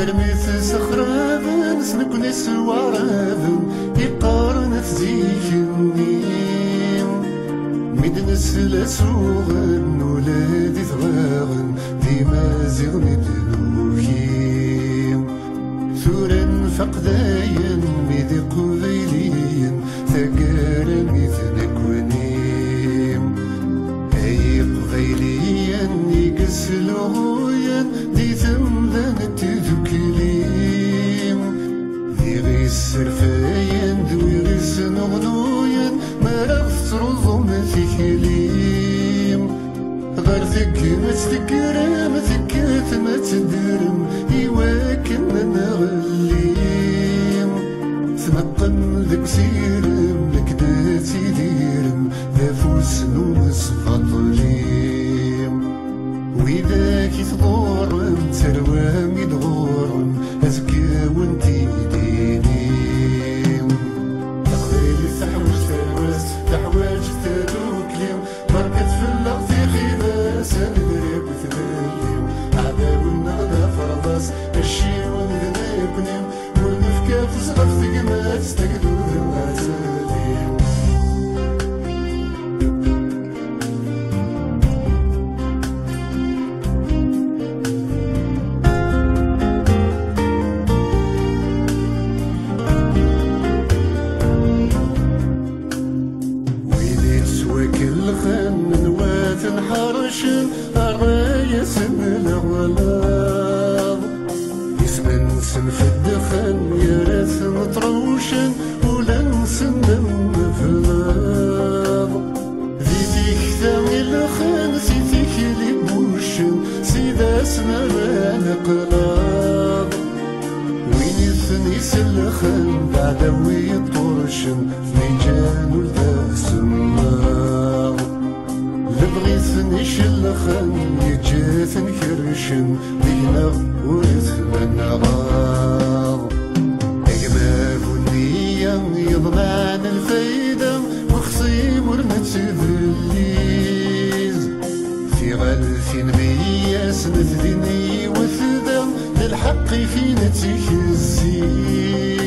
ارميت سخرابن سنكني سوارابن يقارن تزيكني ميدن سلاسوغن ولادي ثغاغن ديما زيغ مدلوكين ثورن فقداين ميدي قبيلين ثقارن ميثنكونيم اي قبيلين يقسلوهين دي ثمذن تذكليم ذي غي السرفاين ذوي غي سنغنوين مرغت رضم ثكليم غير ثكمت ثكرم ثكت ما تدرم يواكن نغليم ثمطن ذك سيرم لكداتي ديرم ذا فوس نوس فاطليم وإذاك تضورم تروام يدغورم أزكى وانتي دينيم تقضيلي تحوج ترواس تحواج تدوكليم بركت في اللغط خيبة سندريب وثبليم عذاب النغدة فرضاس الشي ونذنبنيم ونفكا تسقف ثقمات تقدر وعزاليم كل خن نوات نحرشن الرايس من الغلاظ يسمن سن في الدخن يرث مطروشن ولا نسمم فلاظ ذيك ثاني الخن سيتيك اللي بوشن سيدا سنران قلاظ وين يثني سلخن بعد ويطرشن فيجان والباسم لبغيثني شلخن يجاثن كرشن دينا ورثمن غاض أقباب النية يضمعن الفايدة وخصيم ورمت ذليز في غالثين مية سنة ذني وثدا للحق في نتيك الزيز